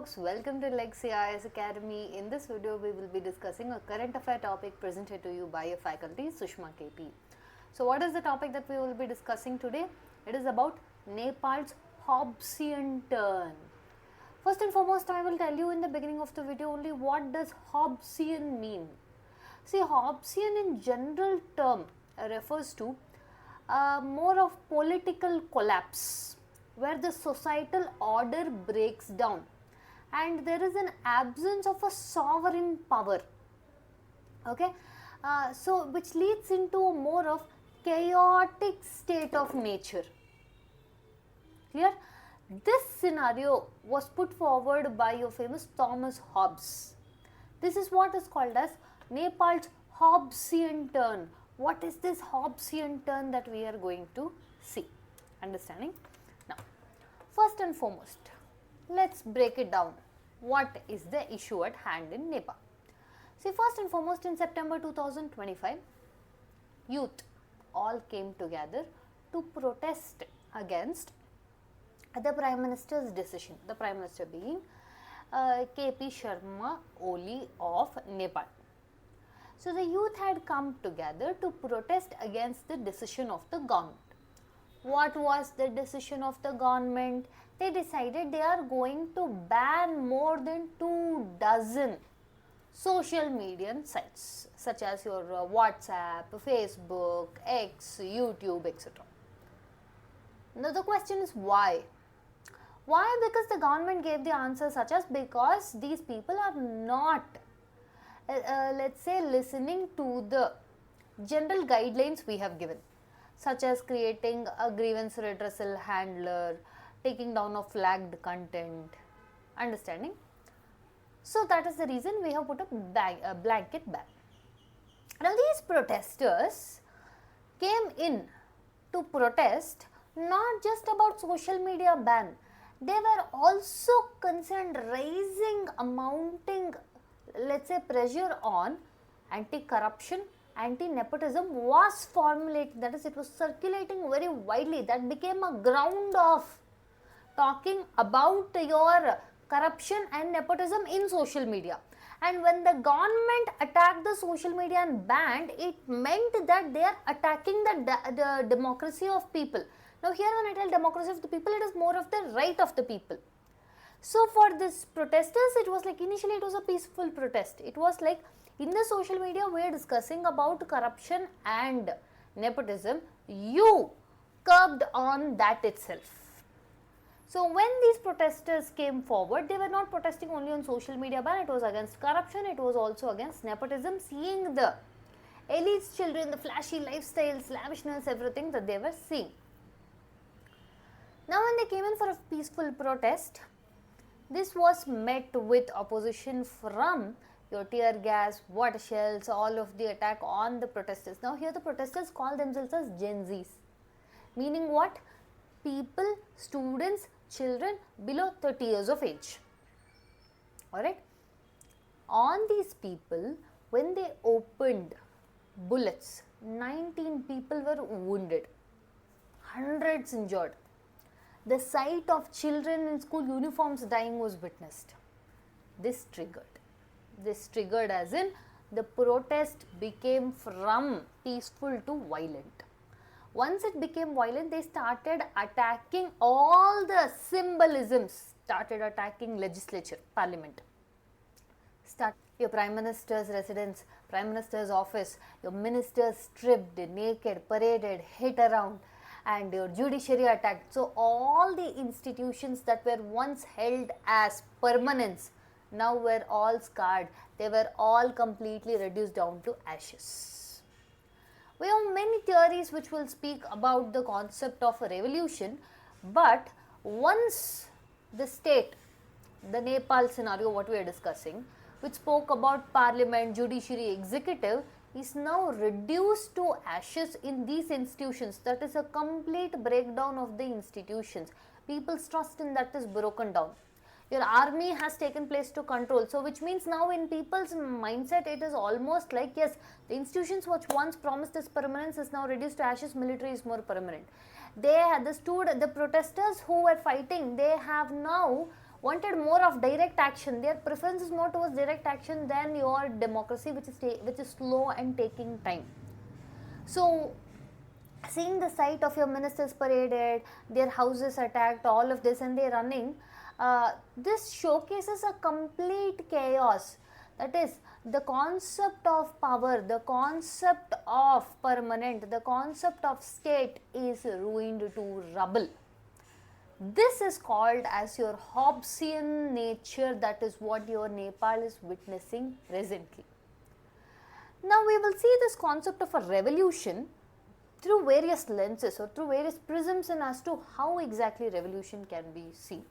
folks, welcome to Lexi IAS Academy. In this video, we will be discussing a current affair topic presented to you by a faculty, Sushma KP. So what is the topic that we will be discussing today? It is about Nepal's Hobbesian turn. First and foremost, I will tell you in the beginning of the video only what does Hobbesian mean. See, Hobbesian in general term refers to more of political collapse, where the societal order breaks down and there is an absence of a sovereign power. Okay, so which leads into a more of chaotic state of nature. Clear? This scenario was put forward by your famous Thomas Hobbes. This is what is called as Nepal's Hobbesian turn. What is this Hobbesian turn that we are going to see? Understanding? Now, first and foremost, let's break it down. What is the issue at hand in Nepal? See, first and foremost, in September 2025, youth all came together to protest against the Prime Minister's decision. The Prime Minister being KP Sharma Oli of Nepal. So, the youth had come together to protest against the decision of the government. What was the decision of the government? They decided they are going to ban more than 24 social media sites such as your WhatsApp, Facebook, X, YouTube, etc. Now the question is why? Why? Because the government gave the answer such as because these people are not let's say listening to the general guidelines we have given, such as creating a grievance redressal handler, taking down of flagged content, understanding. So that is the reason we have put a blanket ban. Now these protesters came in to protest not just about social media ban, they were also concerned raising a mounting, let's say, pressure on anti-corruption, anti-nepotism was formulated, that is, it was circulating very widely. That became a ground of talking about your corruption and nepotism in social media. And when the government attacked the social media and banned, it meant that they are attacking the democracy of people. Now here when I tell democracy of the people, it is more of the right of the people. So for this protesters, it was like initially it was a peaceful protest. It was like in the social media we are discussing about corruption and nepotism. You curbed on that itself. So when these protesters came forward, they were not protesting only on social media ban. It was against corruption. It was also against nepotism. Seeing the elite's children, the flashy lifestyles, lavishness, everything that they were seeing. Now when they came in for a peaceful protest, this was met with opposition from your tear gas, water shells, all of the attack on the protesters. Now here the protesters call themselves as Gen Zs. Meaning what? People, students, children below 30 years of age. Alright. On these people, when they opened bullets, 19 people were wounded, hundreds injured. The sight of children in school uniforms dying was witnessed. This triggered as in the protest became from peaceful to violent. Once it became violent, they started attacking all the symbolisms, started attacking legislature, parliament. Your Prime Minister's residence, Prime Minister's office, your ministers stripped, naked, paraded, hit around, and your judiciary attacked. So all the institutions that were once held as permanence now were all scarred. They were all completely reduced down to ashes. We have many theories which will speak about the concept of a revolution, but once the state, the Nepal scenario what we are discussing, which spoke about parliament, judiciary, executive, is now reduced to ashes in these institutions. That is a complete breakdown of the institutions. People's trust in that is broken down. Your army has taken place to control. So which means now in people's mindset it is almost like, yes, the institutions which once promised us permanence is now reduced to ashes, military is more permanent. The protesters who were fighting, they have now wanted more of direct action. Their preference is more towards direct action than your democracy, which is slow and taking time. So seeing the sight of your ministers paraded, their houses attacked, all of this, and they're running, this showcases a complete chaos. That is, the concept of power, the concept of permanent, the concept of state is ruined to rubble. This is called as your Hobbesian nature. That is what your Nepal is witnessing presently. Now we will see this concept of a revolution through various lenses or through various prisms, and as to how exactly revolution can be seen.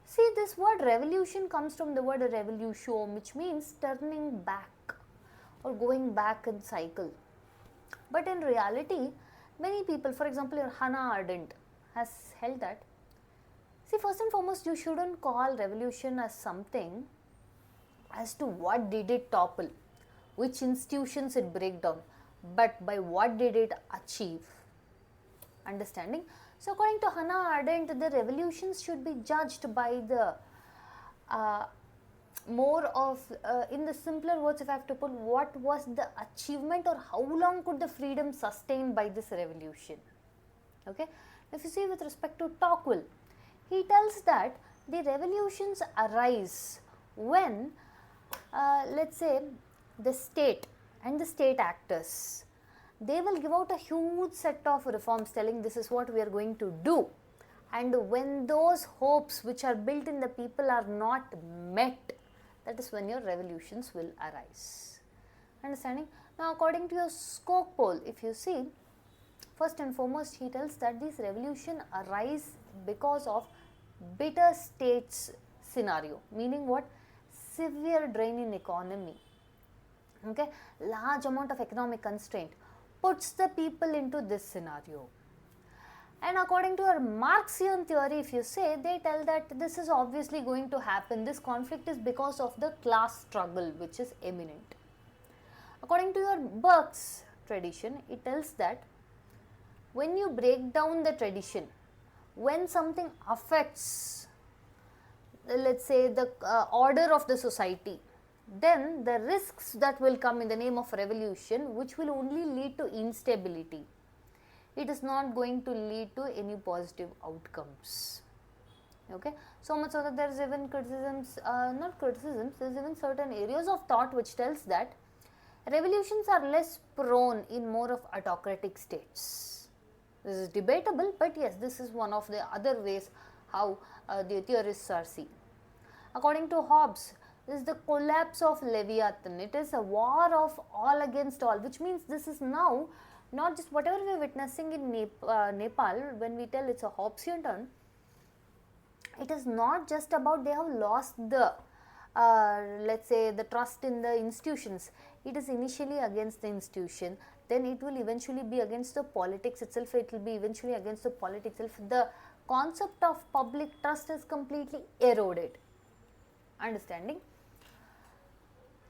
See, this word revolution comes from the word revolution, which means turning back or going back in cycle. But in reality, many people, for example, your Hannah Arendt has held that, see, first and foremost, you shouldn't call revolution as something as to what did it topple, which institutions it break down, but by what did it achieve. Understanding? So according to Hannah Arendt, the revolutions should be judged by the more of, in the simpler words, if I have to put, what was the achievement or how long could the freedom sustain by this revolution. Okay. If you see with respect to Tocqueville, he tells that the revolutions arise when, let's say, the state and the state actors, they will give out a huge set of reforms telling this is what we are going to do, and when those hopes which are built in the people are not met, that is when your revolutions will arise. Understanding? Now according to your Skocpol, if you see, first and foremost he tells that these revolution arise because of bitter states scenario, meaning what? Severe drain in economy. Okay, large amount of economic constraint puts the people into this scenario. And according to our Marxian theory, if you say, they tell that this is obviously going to happen. This conflict is because of the class struggle which is imminent. According to your Burke's tradition, it tells that when you break down the tradition, when something affects, let's say, the order of the society, then the risks that will come in the name of revolution, which will only lead to instability. It is not going to lead to any positive outcomes. Okay, so much so that there is even criticisms, not criticisms, there is even certain areas of thought which tells that revolutions are less prone in more of autocratic states. This is debatable, but yes, this is one of the other ways how the theorists are seen. According to Hobbes, this is the collapse of Leviathan. It is a war of all against all, which means this is now not just whatever we are witnessing in Nepal, when we tell it's a Hobbesian turn, it is not just about they have lost the, let's say, the trust in the institutions. It is initially against the institution, then it will eventually be against the politics itself, it will be eventually against the politics itself. The concept of public trust is completely eroded. Understanding?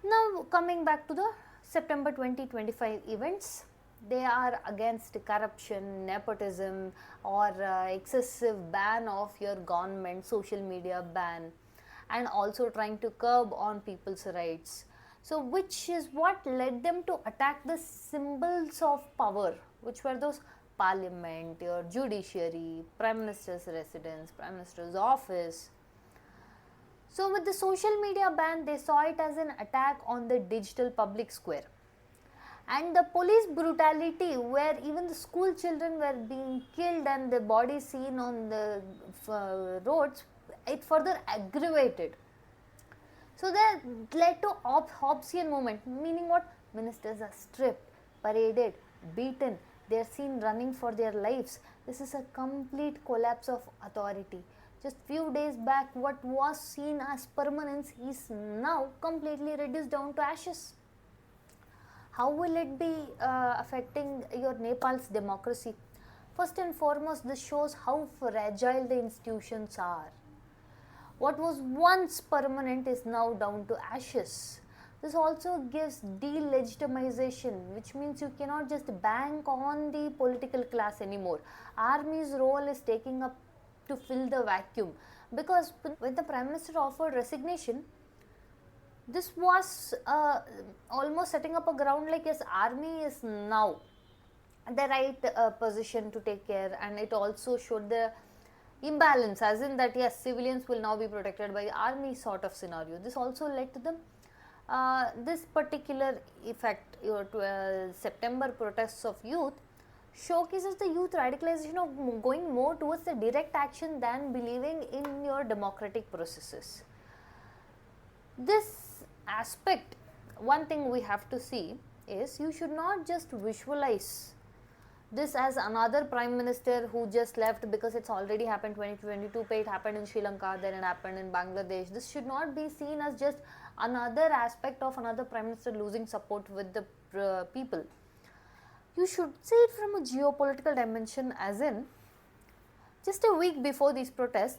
Now coming back to the September 2025 events, they are against corruption, nepotism, or excessive ban of your government, social media ban, and also trying to curb on people's rights. So which is what led them to attack the symbols of power, which were those parliament, your judiciary, prime minister's residence, prime minister's office. So with the social media ban, they saw it as an attack on the digital public square. And the police brutality, where even the school children were being killed and the bodies seen on the roads, it further aggravated. So that led to Hobbesian movement, meaning what? Ministers are stripped, paraded, beaten, they are seen running for their lives. This is a complete collapse of authority. Just few days back, what was seen as permanence is now completely reduced down to ashes. How will it be affecting your Nepal's democracy? First and foremost, this shows how fragile the institutions are. What was once permanent is now down to ashes. This also gives delegitimization, which means you cannot just bank on the political class anymore. Army's role is taking up to fill the vacuum. because when the Prime Minister offered resignation, this was almost setting up a ground like, yes, army is now the right position to take care, and it also showed the imbalance, as in that yes, civilians will now be protected by army sort of scenario. This also led to the this particular effect. Your September protests of youth showcases the youth radicalization of going more towards the direct action than believing in your democratic processes. This aspect, one thing we have to see is, you should not just visualize this as another prime minister who just left because it's already happened 2022, it happened in Sri Lanka, then it happened in Bangladesh. This should not be seen as just another aspect of another prime minister losing support with the people. You should see it from a geopolitical dimension, as in, just a week before these protests,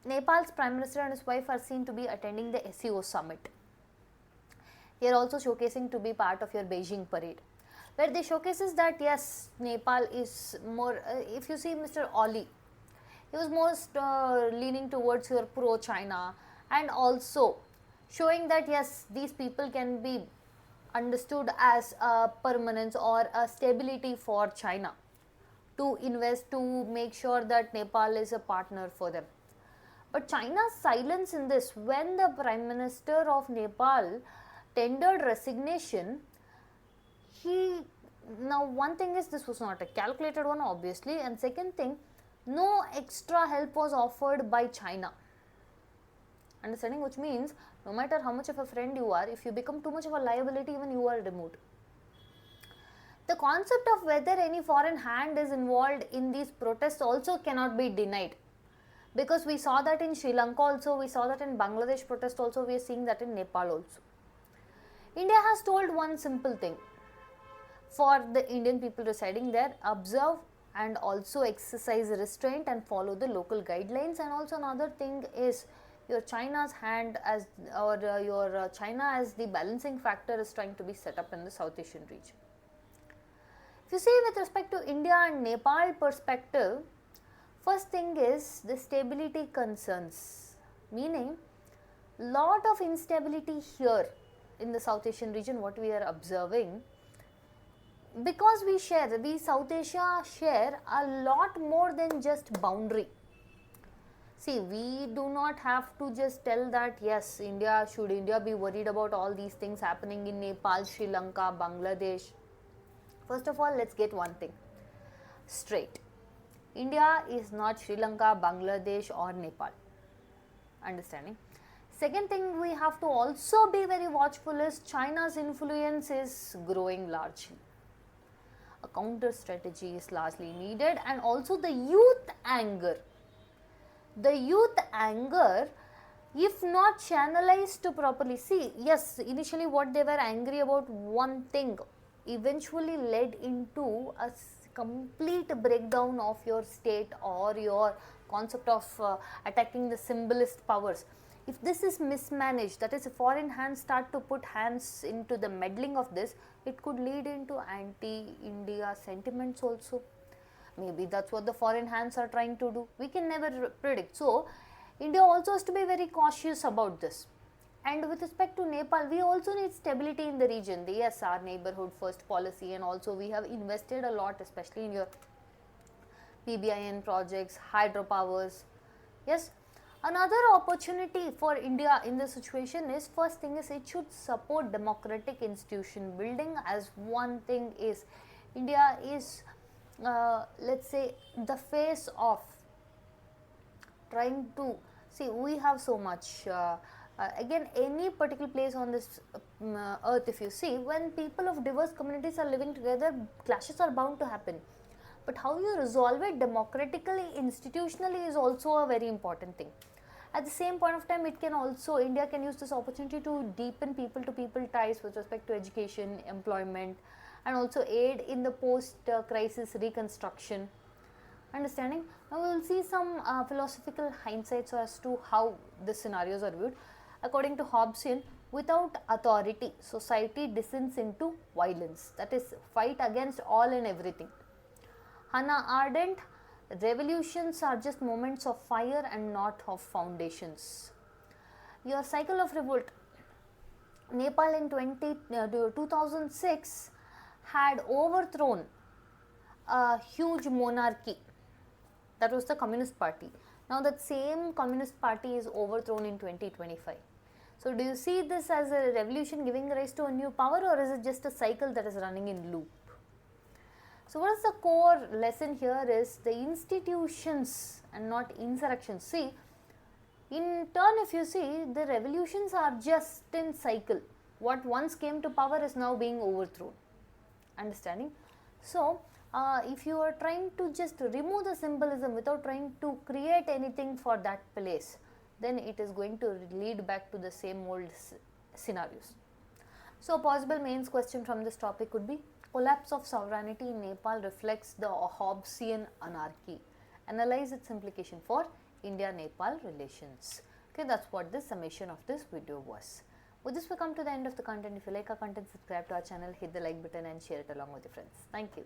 Nepal's Prime Minister and his wife are seen to be attending the SEO summit. They are also showcasing to be part of your Beijing parade, where they showcases that yes, Nepal is more, if you see Mr. Oli, he was most leaning towards your pro-China, and also showing that yes, these people can be understood as a permanence or a stability for China to invest, to make sure that Nepal is a partner for them. But China's silence in this, when the Prime Minister of Nepal tendered resignation, now one thing is, this was not a calculated one obviously, and second thing, no extra help was offered by China. Understanding, which means no matter how much of a friend you are, if you become too much of a liability, even you are removed. The concept of whether any foreign hand is involved in these protests also cannot be denied, because we saw that in Sri Lanka also, we saw that in Bangladesh protest also, we are seeing that in Nepal also. India has told one simple thing for the Indian people residing there: observe and also exercise restraint and follow the local guidelines. And also another thing is, your China's hand as, or your China as the balancing factor is trying to be set up in the South Asian region. If you see with respect to India and Nepal perspective, first thing is the stability concerns, meaning lot of instability here in the South Asian region, what we are observing, because we South Asia share a lot more than just boundary. See, we do not have to just tell that yes, should India be worried about all these things happening in Nepal, Sri Lanka, Bangladesh. First of all, let's get one thing straight. India is not Sri Lanka, Bangladesh or Nepal. Understanding? Second thing we have to also be very watchful is, China's influence is growing largely. A counter strategy is largely needed, and also the youth anger. The youth anger, if not channelized properly, see, yes, initially what they were angry about, one thing eventually led into a complete breakdown of your state or your concept of attacking the symbolist powers. If this is mismanaged, that is, if foreign hands start to put hands into the meddling of this, it could lead into anti-India sentiments also. Maybe that's what the foreign hands are trying to do. We can never predict. So, India also has to be very cautious about this. And with respect to Nepal, we also need stability in the region. Yes, our neighborhood first policy, and also we have invested a lot, especially in your PBIN projects, hydropowers. Yes. Another opportunity for India in this situation is, first thing is, it should support democratic institution building. As one thing is, India is let's say the face of trying to see, we have so much again, any particular place on this earth, if you see, when people of diverse communities are living together, clashes are bound to happen. But how you resolve it democratically, institutionally, is also a very important thing. At the same point of time, it can also, India can use this opportunity to deepen people to people ties with respect to education, employment, and also aid in the post crisis reconstruction. Understanding? Now we will see some philosophical hindsights as to how the scenarios are viewed. According to Hobbesian, without authority, society descends into violence, that is, fight against all and everything. Hannah Arendt revolutions are just moments of fire and not of foundations. Your cycle of revolt. Nepal in 2006 had overthrown a huge monarchy, that was the Communist Party. Now that same Communist Party is overthrown in 2025. So do you see this as a revolution giving rise to a new power, or is it just a cycle that is running in loop? So what is the core lesson here is the institutions and not insurrections. See, in turn, if you see, the revolutions are just in cycle. What once came to power is now being overthrown. Understanding? So, if you are trying to just remove the symbolism without trying to create anything for that place, then it is going to lead back to the same old scenarios. So, a possible mains question from this topic could be, collapse of sovereignty in Nepal reflects the Hobbesian anarchy. Analyze its implication for India-Nepal relations. Okay, that's what the summation of this video was. With this, we come to the end of the content. If you like our content, subscribe to our channel, hit the like button and share it along with your friends. Thank you.